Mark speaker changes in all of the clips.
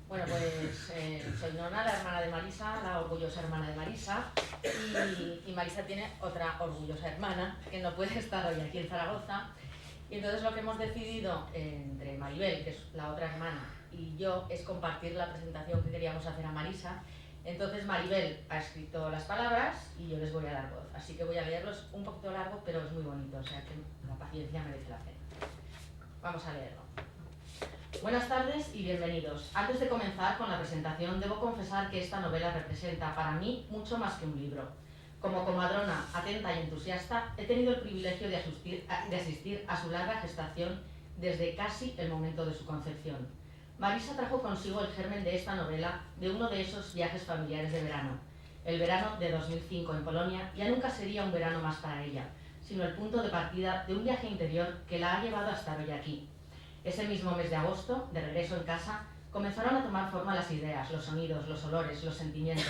Speaker 1: Bueno, pues soy Nona, la hermana de Marisa, la orgullosa hermana de Marisa, y Marisa tiene otra orgullosa hermana que no puede estar hoy aquí en Zaragoza. Y entonces lo que hemos decidido entre Maribel, que es la otra hermana, y yo es compartir la presentación que queríamos hacer a Marisa. Entonces Maribel ha escrito las palabras y yo les voy a dar voz. Así que voy a leerlos un poquito largo, pero es muy bonito, o sea que la paciencia merece la pena. Vamos a leerlo. Buenas tardes y bienvenidos. Antes de comenzar con la presentación, debo confesar que esta novela representa para mí mucho más que un libro. Como comadrona atenta y entusiasta, he tenido el privilegio de asistir a su larga gestación desde casi el momento de su concepción. Marisa trajo consigo el germen de esta novela de uno de esos viajes familiares de verano. El verano de 2005 en Polonia ya nunca sería un verano más para ella, sino el punto de partida de un viaje interior que la ha llevado a estar hoy aquí. Ese mismo mes de agosto, de regreso en casa, comenzaron a tomar forma las ideas, los sonidos, los olores, los sentimientos.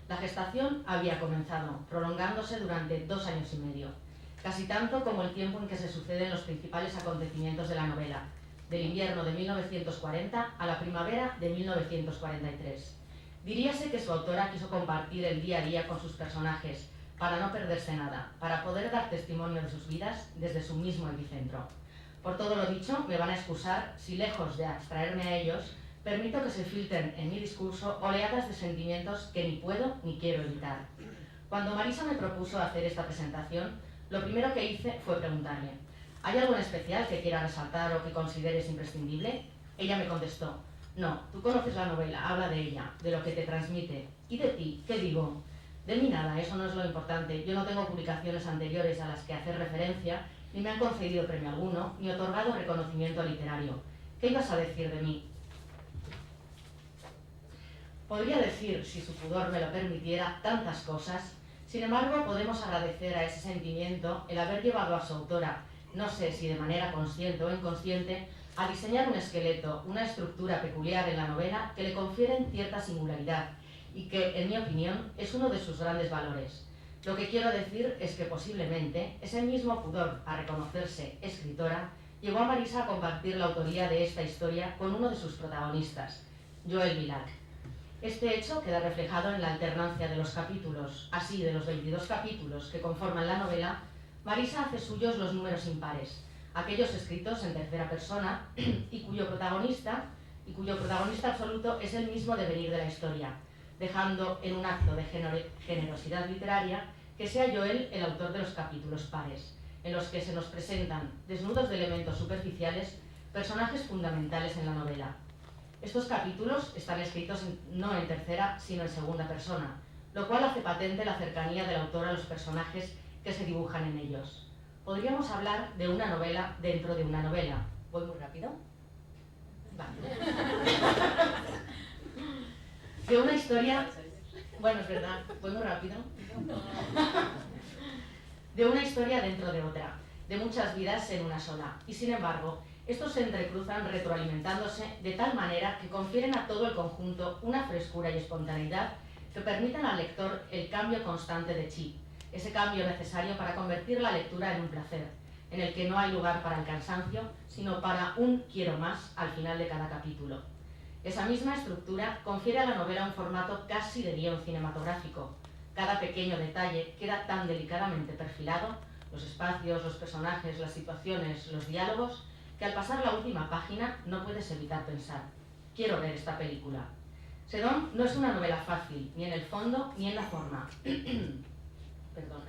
Speaker 1: La gestación había comenzado, prolongándose durante 2 años y medio, casi tanto como el tiempo en que se suceden los principales acontecimientos de la novela, del invierno de 1940 a la primavera de 1943. Diríase que su autora quiso compartir el día a día con sus personajes, para no perderse nada, para poder dar testimonio de sus vidas desde su mismo epicentro. Por todo lo dicho, me van a excusar si, lejos de abstraerme a ellos, permito que se filtren en mi discurso oleadas de sentimientos que ni puedo ni quiero evitar. Cuando Marisa me propuso hacer esta presentación, lo primero que hice fue preguntarle: ¿hay algo en especial que quiera resaltar o que consideres imprescindible? Ella me contestó: no, tú conoces la novela, habla de ella, de lo que te transmite. ¿Y de ti? ¿Qué digo? De mí nada, eso no es lo importante. Yo no tengo publicaciones anteriores a las que hacer referencia, ni me han concedido premio alguno, ni otorgado reconocimiento literario. ¿Qué ibas a decir de mí? Podría decir, si su pudor me lo permitiera, tantas cosas. Sin embargo, podemos agradecer a ese sentimiento el haber llevado a su autora, no sé si de manera consciente o inconsciente, a diseñar un esqueleto, una estructura peculiar en la novela que le confieren cierta singularidad y que, en mi opinión, es uno de sus grandes valores. Lo que quiero decir es que posiblemente ese mismo pudor a reconocerse escritora llevó a Marisa a compartir la autoría de esta historia con uno de sus protagonistas, Joel Bilac. Este hecho queda reflejado en la alternancia de los capítulos. Así, de los 22 capítulos que conforman la novela, Marisa hace suyos los números impares, aquellos escritos en tercera persona y cuyo protagonista absoluto es el mismo devenir de la historia, dejando en un acto de generosidad literaria que sea Joel el autor de los capítulos pares, en los que se nos presentan, desnudos de elementos superficiales, personajes fundamentales en la novela. Estos capítulos están escritos no en tercera, sino en segunda persona, lo cual hace patente la cercanía del autor a los personajes que se dibujan en ellos. Podríamos hablar de una novela dentro de una novela. ¿Voy muy rápido? Vale. De una historia... Bueno, es verdad, voy muy rápido. De una historia dentro de otra, de muchas vidas en una sola. Y sin embargo, estos se entrecruzan retroalimentándose de tal manera que confieren a todo el conjunto una frescura y espontaneidad que permitan al lector el cambio constante de chip, ese cambio necesario para convertir la lectura en un placer, en el que no hay lugar para el cansancio, sino para un quiero más al final de cada capítulo. Esa misma estructura confiere a la novela un formato casi de guión cinematográfico. Cada pequeño detalle queda tan delicadamente perfilado, los espacios, los personajes, las situaciones, los diálogos, que al pasar la última página no puedes evitar pensar: quiero ver esta película. Sedón no es una novela fácil, ni en el fondo ni en la forma. Perdón.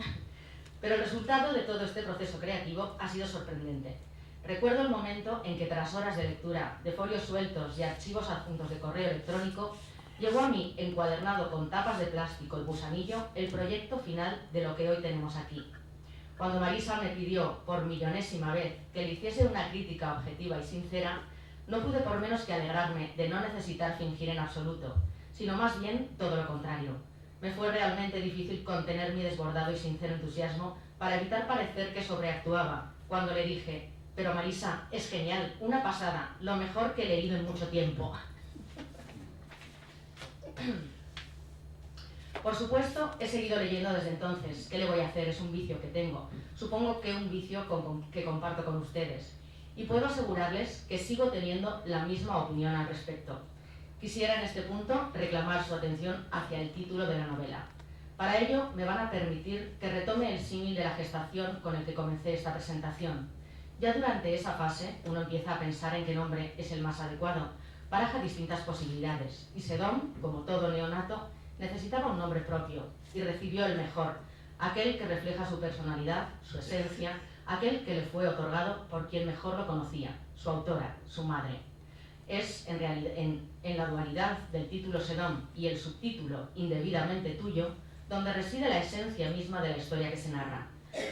Speaker 1: Pero el resultado de todo este proceso creativo ha sido sorprendente. Recuerdo el momento en que, tras horas de lectura, de folios sueltos y archivos adjuntos de correo electrónico, llegó a mí, encuadernado con tapas de plástico y gusanillo, el proyecto final de lo que hoy tenemos aquí. Cuando Marisa me pidió, por millonésima vez, que le hiciese una crítica objetiva y sincera, no pude por menos que alegrarme de no necesitar fingir en absoluto, sino más bien todo lo contrario. Me fue realmente difícil contener mi desbordado y sincero entusiasmo para evitar parecer que sobreactuaba, cuando le dije: pero Marisa, es genial, una pasada, lo mejor que he leído en mucho tiempo. Por supuesto, he seguido leyendo desde entonces. ¿Qué le voy a hacer? Es un vicio que tengo. Supongo que un vicio que comparto con ustedes. Y puedo asegurarles que sigo teniendo la misma opinión al respecto. Quisiera en este punto reclamar su atención hacia el título de la novela. Para ello me van a permitir que retome el símil de la gestación con el que comencé esta presentación. Ya durante esa fase uno empieza a pensar en qué nombre es el más adecuado, baraja distintas posibilidades, y Sedón, como todo neonato, necesitaba un nombre propio, y recibió el mejor, aquel que refleja su personalidad, su esencia, aquel que le fue otorgado por quien mejor lo conocía, su autora, su madre. Es en realidad en la dualidad del título Sedón y el subtítulo Indebidamente tuyo, donde reside la esencia misma de la historia que se narra.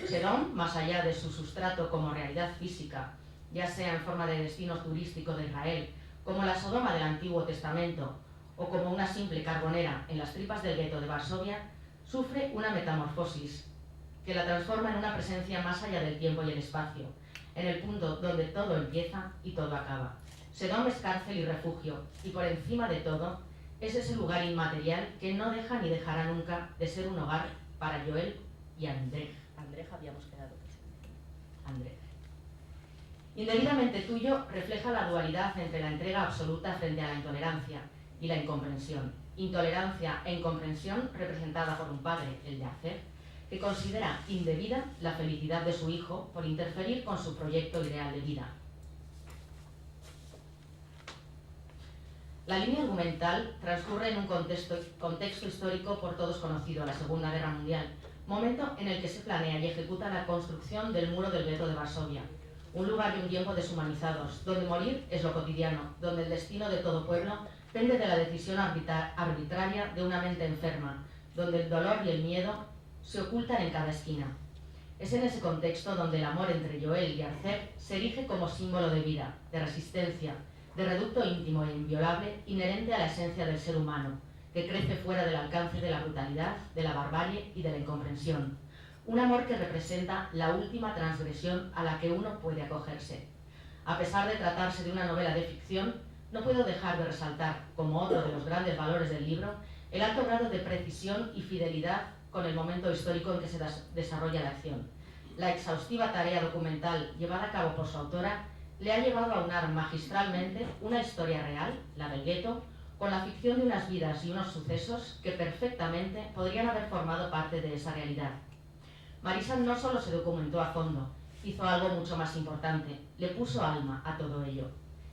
Speaker 1: Sedón, más allá de su sustrato como realidad física, ya sea en forma de destino turístico de Israel, como la Sodoma del Antiguo Testamento, o como una simple carbonera en las tripas del gueto de Varsovia, sufre una metamorfosis que la transforma en una presencia más allá del tiempo y el espacio, en el punto donde todo empieza y todo acaba. Sedón es cárcel y refugio, y por encima de todo, es ese lugar inmaterial que no deja ni dejará nunca de ser un hogar para Joel y Andrej. Andrej habíamos quedado. Andrej. Indebidamente tuyo refleja la dualidad entre la entrega absoluta frente a la intolerancia y la incomprensión. Intolerancia e incomprensión representada por un padre, el de Arcer, que considera indebida la felicidad de su hijo por interferir con su proyecto ideal de vida. La línea argumental transcurre en un contexto histórico por todos conocido, la Segunda Guerra Mundial, momento en el que se planea y ejecuta la construcción del muro del gueto de Varsovia, un lugar y un tiempo deshumanizados, donde morir es lo cotidiano, donde el destino de todo pueblo pende de la decisión arbitraria de una mente enferma, donde el dolor y el miedo se ocultan en cada esquina. Es en ese contexto donde el amor entre Joel y Arcer se erige como símbolo de vida, de resistencia, de reducto íntimo e inviolable inherente a la esencia del ser humano, que crece fuera del alcance de la brutalidad, de la barbarie y de la incomprensión. Un amor que representa la última transgresión a la que uno puede acogerse. A pesar de tratarse de una novela de ficción, no puedo dejar de resaltar, como otro de los grandes valores del libro, el alto grado de precisión y fidelidad con el momento histórico en que se desarrolla la acción. La exhaustiva tarea documental llevada a cabo por su autora le ha llevado a aunar magistralmente una historia real, la del gueto, con la ficción de unas vidas y unos sucesos que perfectamente podrían haber formado parte de esa realidad. Marisa no solo se documentó a fondo, hizo algo mucho más importante, le puso alma a todo ello.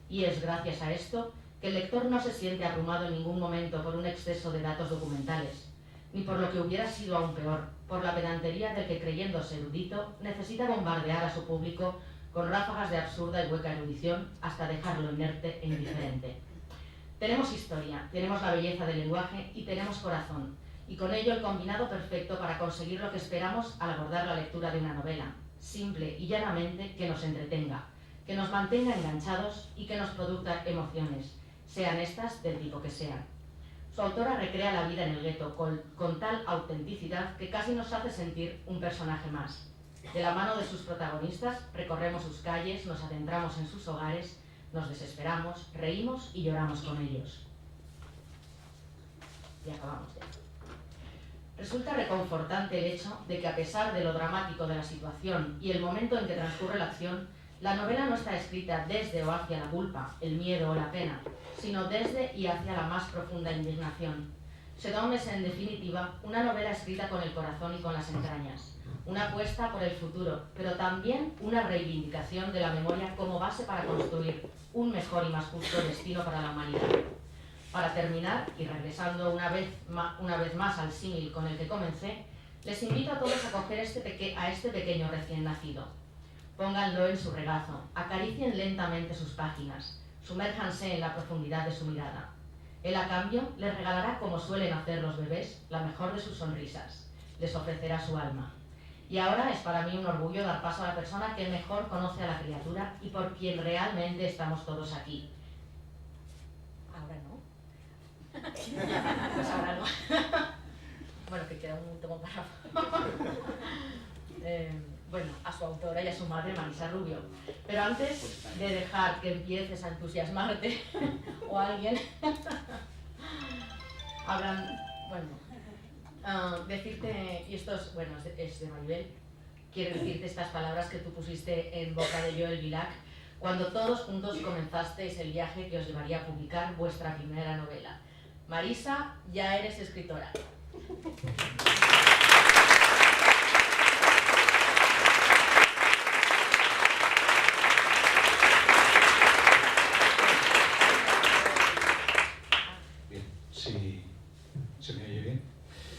Speaker 1: Y es gracias a esto que el lector no se siente abrumado en ningún momento por un exceso de datos documentales, ni por lo que hubiera sido aún peor, por la pedantería del que, creyéndose erudito, necesita bombardear a su público con ráfagas de absurda y hueca erudición hasta dejarlo inerte e indiferente. Tenemos historia, tenemos la belleza del lenguaje y tenemos corazón, y con ello el combinado perfecto para conseguir lo que esperamos al abordar la lectura de una novela, simple y llanamente que nos entretenga, que nos mantenga enganchados y que nos produzca emociones, sean estas del tipo que sean. Su autora recrea la vida en el gueto con tal autenticidad que casi nos hace sentir un personaje más. De la mano de sus protagonistas recorremos sus calles, nos adentramos en sus hogares, nos desesperamos, reímos y lloramos con ellos. Y acabamos ya. Resulta reconfortante el hecho de que, a pesar de lo dramático de la situación y el momento en que transcurre la acción, la novela no está escrita desde o hacia la culpa, el miedo o la pena, sino desde y hacia la más profunda indignación. Sedón es, en definitiva, una novela escrita con el corazón y con las entrañas, una apuesta por el futuro, pero también una reivindicación de la memoria como base para construir un mejor y más justo destino para la humanidad. Para terminar, y regresando una vez más al símil con el que comencé, les invito a todos a coger a este pequeño recién nacido. Pónganlo en su regazo, acaricien lentamente sus páginas, sumérjanse en la profundidad de su mirada. Él, a cambio, les regalará, como suelen hacer los bebés, la mejor de sus sonrisas. Les ofrecerá su alma. Y ahora es para mí un orgullo dar paso a la persona que mejor conoce a la criatura y por quien realmente estamos todos aquí. Ahora no. Pues ahora no. Bueno, que queda un tomo párrafo. Bueno, a su autora y a su madre, Marisa Rubio. Pero antes de dejar que empieces a entusiasmarte, o alguien, decirte, y esto es, es de Maribel, quiero decirte estas palabras que tú pusiste en boca de Joel Villach, cuando todos juntos comenzasteis el viaje que os llevaría a publicar vuestra primera novela. Marisa, ya eres escritora.